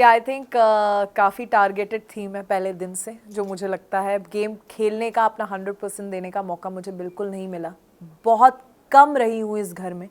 I think काफ़ी targeted थी मैं पहले दिन से, जो मुझे लगता है गेम खेलने का अपना 100% देने का मौका मुझे बिल्कुल नहीं मिला। बहुत कम रही हूँ इस घर में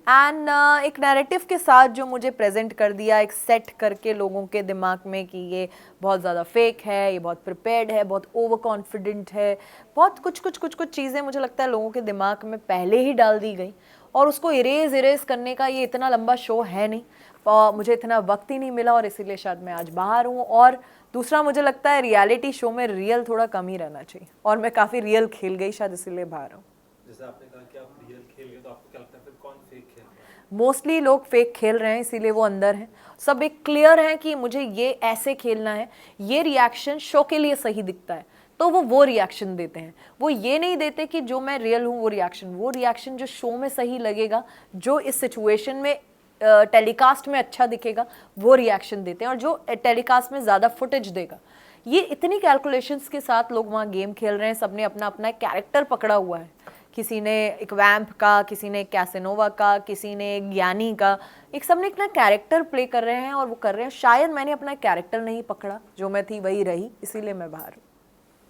एंड एक नैरेटिव के साथ जो मुझे प्रेजेंट कर दिया, एक सेट करके लोगों के दिमाग में कि ये बहुत ज़्यादा फेक है, ये बहुत प्रिपेयर्ड है, बहुत ओवर कॉन्फिडेंट है, बहुत कुछ चीज़ें मुझे लगता है लोगों के दिमाग में पहले ही डाल दी गई और उसको इरेज करने का ये इतना लंबा शो है नहीं। मुझे इतना वक्त ही नहीं मिला और इसीलिए शायद मैं आज बाहर हूँ। और दूसरा मुझे लगता है रियलिटी शो में रियल थोड़ा कम ही रहना चाहिए और मैं काफ़ी रियल खेल गई, शायद इसीलिए बाहर हूँ। जैसे आपने कहा कि आप रियल खेल गए, तो आपको क्या लगता है फिर कौन फेक खेल रहा है? मोस्टली लोग फेक खेल रहे हैं, इसीलिए वो अंदर हैं। सब एक क्लियर है कि मुझे ये ऐसे खेलना है, ये रिएक्शन शो के लिए सही दिखता है तो वो रिएक्शन देते हैं। वो ये नहीं देते कि जो मैं रियल हूँ वो रिएक्शन जो शो में सही लगेगा, जो इस सिचुएशन में टेलीकास्ट में अच्छा दिखेगा, वो रिएक्शन देते हैं। और जो टेलीकास्ट में ज़्यादा फुटेज देगा, ये इतनी कैलकुलेशंस के साथ लोग वहाँ गेम खेल रहे हैं। सबने अपना अपना एक कैरेक्टर पकड़ा हुआ है, किसी ने एक वैम्प का, किसी ने एक कैसेनोवा का, किसी ने एक ज्ञानी का, एक सबने अपना कैरेक्टर प्ले कर रहे हैं और वो कर रहे हैं। शायद मैंने अपना कैरेक्टर नहीं पकड़ा, जो मैं थी वही रही, इसीलिए मैं बाहर हूँ।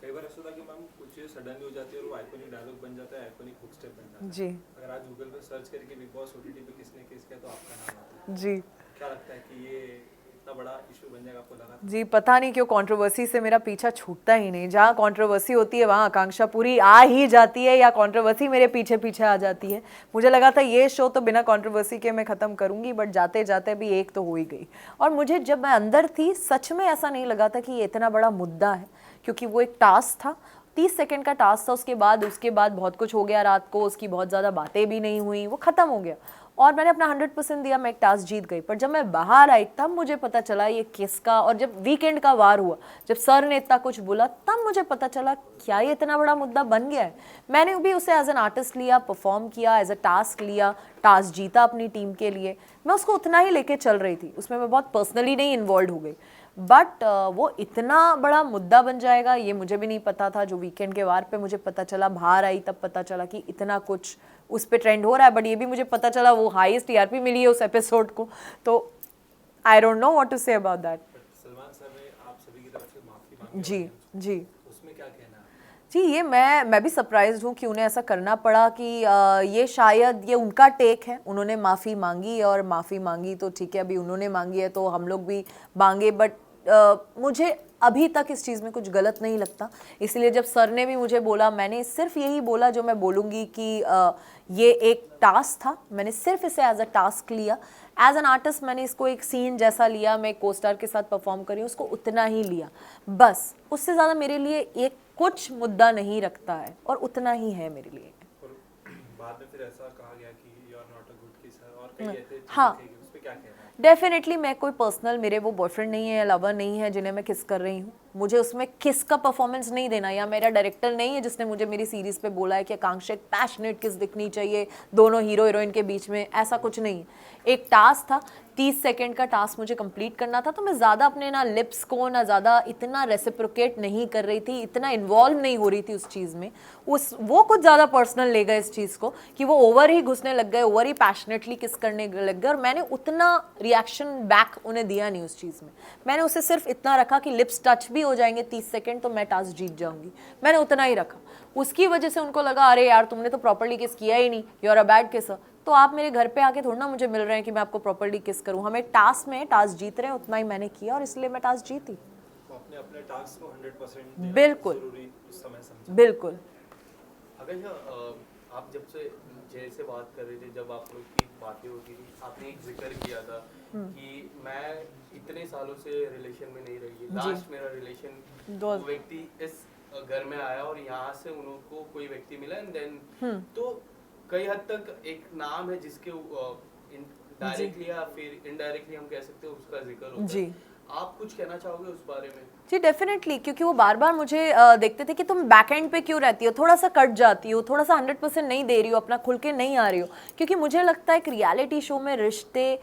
कई बार ऐसा होता है कि मैम कुछ चीज़ सडनली हो जाती है और वो आइकॉनिक डायलॉग बन जाता है, आइकॉनिक हुक स्टेप बन जाता है। जी अगर आज गूगल पे सर्च करके बिग बॉस ओटीटी पे किसने किस किया तो आपका नाम आता है। जी क्या लगता है कि ये इतना बड़ा इशू बन जाएगा, आपको लगा था? जी, पता नहीं क्यों कंट्रोवर्सी से मेरा पीछा छूटता ही नहीं। जहाँ कंट्रोवर्सी होती है वहाँ आकांक्षा पूरी आ ही जाती है या कंट्रोवर्सी मेरे पीछे पीछे आ जाती है। मुझे लगा था ये शो तो बिना कंट्रोवर्सी के मैं ख़त्म करूँगी, बट जाते जाते भी एक तो हो ही गई। और मुझे जब मैं अंदर थी सच में ऐसा नहीं लगा था कि ये इतना बड़ा मुद्दा है, क्योंकि वो एक टास्क था, 30 सेकंड का टास्क था। उसके बाद बहुत कुछ हो गया रात को, उसकी बहुत ज़्यादा बातें भी नहीं हुई, वो ख़त्म हो गया और मैंने अपना 100% दिया, मैं एक टास्क जीत गई। पर जब मैं बाहर आई तब मुझे पता चला ये किसका, और जब वीकेंड का वार हुआ, जब सर ने इतना कुछ बोला, तब मुझे पता चला क्या ये इतना बड़ा मुद्दा बन गया है। मैंने भी उसे एज एन आर्टिस्ट लिया, परफॉर्म किया, एज अ टास्क लिया, टास्क जीता अपनी टीम के लिए। मैं उसको उतना ही लेके चल रही थी, उसमें मैं बहुत पर्सनली नहीं इन्वॉल्व हो गई। बट वो इतना बड़ा मुद्दा बन जाएगा ये मुझे भी नहीं पता था। जो वीकेंड के वार पे मुझे पता चला, बाहर आई तब पता चला कि इतना कुछ उस पे ट्रेंड हो रहा है। बट ये भी मुझे पता चला वो हाईएस्ट टीआरपी मिली है उस एपिसोड को, तो I don't know what to say about that. Salman sir ने आप सभी की तरफ से माफी मांगी जी जी उसमें क्या कहना है? जी, ये मैं भी सरप्राइज हूँ कि उन्हें ऐसा करना पड़ा कि ये शायद ये उनका टेक है। उन्होंने माफ़ी मांगी और माफ़ी मांगी तो ठीक है, अभी उन्होंने मांगी है तो हम लोग भी मांगे। बट मुझे अभी तक इस चीज़ में कुछ गलत नहीं लगता, इसलिए जब सर ने भी मुझे बोला, मैंने सिर्फ यही बोला जो मैं बोलूँगी कि ये एक टास्क था, मैंने सिर्फ इसे एज अ टास्क लिया। एज एन आर्टिस्ट मैंने इसको एक सीन जैसा लिया, मैं को स्टार के साथ परफॉर्म करी, उसको उतना ही लिया बस। उससे ज़्यादा मेरे लिए एक कुछ मुद्दा नहीं रखता है और उतना ही है मेरे लिए। और बाद में फिर ऐसा कहा गया कि you are not a good kisser और कई ऐसे चीजें हाँ, कही गई, उस पे क्या कहना है? डेफिनेटली मैं कोई पर्सनल, मेरे वो बॉयफ्रेंड नहीं है या लवर नहीं है जिन्हें मैं किस कर रही हूँ। मुझे उसमें किस का परफॉर्मेंस नहीं देना, या मेरा डायरेक्टर नहीं है जिसने मुझे मेरी सीरीज़ पे बोला है कि आकांक्षा एक पैशनेट किस दिखनी चाहिए दोनों हीरो हीरोइन के बीच में, ऐसा कुछ नहीं। एक टास्क था, 30 सेकंड का टास्क मुझे कंप्लीट करना था, तो मैं ज़्यादा अपने ना लिप्स को ना ज़्यादा इतना रेसिप्रोकेट नहीं कर रही थी, इतना इन्वॉल्व नहीं हो रही थी उस चीज़ में। वो कुछ ज़्यादा पर्सनल ले गए इस चीज़ को कि वो ओवर ही घुसने लग गए, ओवर ही पैशनेटली किस करने लग गए, और मैंने उतना रिएक्शन बैक उन्हें दिया नहीं उस चीज़ में। मैंने उसे सिर्फ इतना रखा कि लिप्स टच भी हो जाएंगे 30 सेकंड तो मैं टास्क जीत जाऊंगी, मैंने उतना ही रखा। उसकी वजह से उनको लगा अरे यार तुमने तो प्रॉपर्ली किस किया ही नहीं, you are a bad kisser. तो आप मेरे घर पे आके थोड़ा ना मुझे मिल रहे हैं कि मैं आपको प्रॉपर्ली किस करूं। हमें टास्क में टास्क जीत रहे हैं, उतना ही मैंने किया और इसलिए मैं टास्क जीती। तो अपने अपने टास्क को 100% देना बिल्कुल जरूरी उस समय समझा। बिल्कुल। अगर आप जब से जैसे बात कर रहे थे, जब आप लोग की बातें होती थी, आपने एक जिक्र किया था कि मैं इतने सालों से रिलेशन में नहीं रही, लास्ट मेरा रिलेशन वो व्यक्ति इस घर में आया और यहाँ से उनको कोई व्यक्ति मिला एंड देन तो कई हद तक एक नाम है जिसके डायरेक्टली या फिर इनडायरेक्टली हम कह सकते हैं उसका जिक्र होता जी है। आप कुछ कहना चाहोगे उस बारे में? जी डेफिनेटली, क्योंकि वो बार बार मुझे देखते थे कि तुम बैक एंड पे क्यों रहती हो, थोड़ा सा कट जाती हो, थोड़ा सा 100% नहीं दे रही हो, अपना खुल के नहीं आ रही हो। क्योंकि मुझे लगता है कि रियलिटी शो में रिश्ते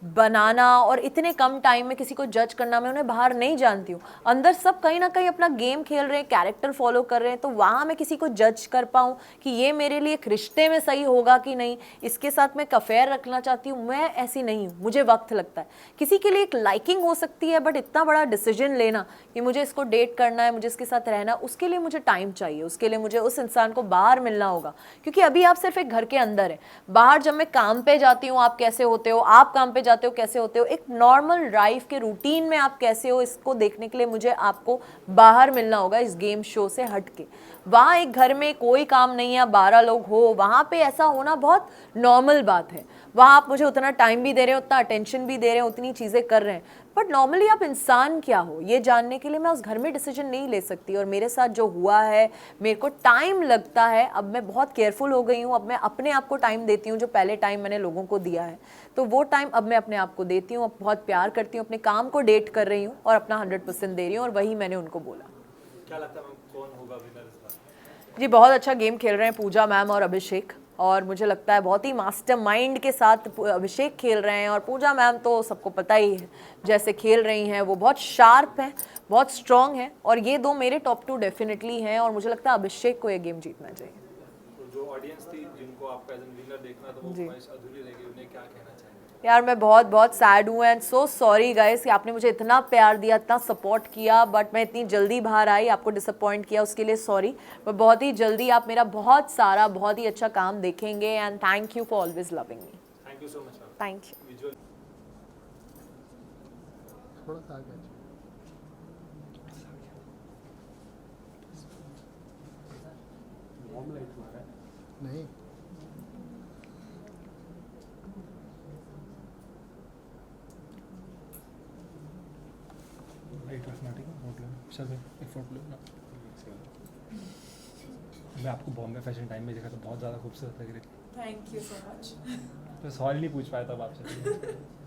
बनाना और इतने कम टाइम में किसी को जज करना, मैं उन्हें बाहर नहीं जानती हूँ। अंदर सब कहीं ना कहीं अपना गेम खेल रहे हैं, कैरेक्टर फॉलो कर रहे हैं, तो वहाँ मैं किसी को जज कर पाऊँ कि ये मेरे लिए एक रिश्ते में सही होगा कि नहीं, इसके साथ मैं अफेयर रखना चाहती हूँ, मैं ऐसी नहीं हूँ। मुझे वक्त लगता है। किसी के लिए एक लाइकिंग हो सकती है, बट इतना बड़ा डिसीजन लेना कि मुझे इसको डेट करना है, मुझे इसके साथ रहना, उसके लिए मुझे टाइम चाहिए, उसके लिए मुझे उस इंसान को बाहर मिलना होगा। क्योंकि अभी आप सिर्फ एक घर के अंदर हैं। बाहर जब मैं काम पे जाती हूँ आप कैसे होते हो, आप काम पे जाते हो कैसे होते हो, एक नॉर्मल लाइफ के रूटीन में आप कैसे हो, इसको देखने के लिए मुझे आपको बाहर मिलना होगा इस गेम शो से हट के। वहाँ एक घर में कोई काम नहीं है, 12 लोग हो, वहाँ पे ऐसा होना बहुत नॉर्मल बात है। वहाँ आप मुझे उतना टाइम भी दे रहे हो, उतना अटेंशन भी दे रहे हो, उतनी चीज़ें कर रहे हैं, बट नॉर्मली आप इंसान क्या हो ये जानने के लिए मैं उस घर में डिसीजन नहीं ले सकती। और मेरे साथ जो हुआ है, मेरे को टाइम लगता है, अब मैं बहुत केयरफुल हो गई हूँ, अब मैं अपने आप को टाइम देती हूँ जो पहले टाइम मैंने लोगों को दिया है, तो वो टाइम अब मैं अपने आप को देती हूँ। अब बहुत प्यार करती हूँ, अपने काम को डेट कर रही हूँ और अपना 100% दे रही हूँ, और वही मैंने उनको बोला। क्या लगता है मैम कौन होगा विनर इस बार? जी बहुत अच्छा गेम खेल रहे हैं पूजा मैम और अभिषेक, और मुझे लगता है बहुत ही मास्टरमाइंड के साथ अभिषेक खेल रहे हैं, और पूजा मैम तो सबको पता ही है जैसे खेल रही हैं, वो बहुत शार्प हैं, बहुत स्ट्रॉन्ग हैं, और ये दो मेरे टॉप 2 डेफिनेटली हैं, और मुझे लगता है अभिषेक को ये गेम जीतना चाहिए। तो जो ऑडियंस थी जिनको आपका एज एन विनर देखना था वो ख्वाहिश अधूरी रह गई, उन्हें क्या कहना चाहेंगे? यार मैं बहुत बहुत सैड हूँ एंड सो सॉरी गाइस कि आपने मुझे इतना प्यार दिया, इतना सपोर्ट किया, बट मैं इतनी जल्दी बाहर आई, आपको डिसअपॉइंट किया, उसके लिए सॉरी। मैं बहुत ही जल्दी आप मेरा बहुत सारा बहुत ही अच्छा काम देखेंगे, and thank you for always loving me. Thank you so much ma'am. Thank you. Visual थोड़ा सा आगे नहीं लाइट रखना, ठीक है? फोटो सर एक फोटो लो ना। मैं आपको बॉम्बे फैशन टाइम में देखा तो बहुत ज़्यादा खूबसूरत लग रही थी। Thank you so much. तो सवाल नहीं पूछ पाया तब आपसे।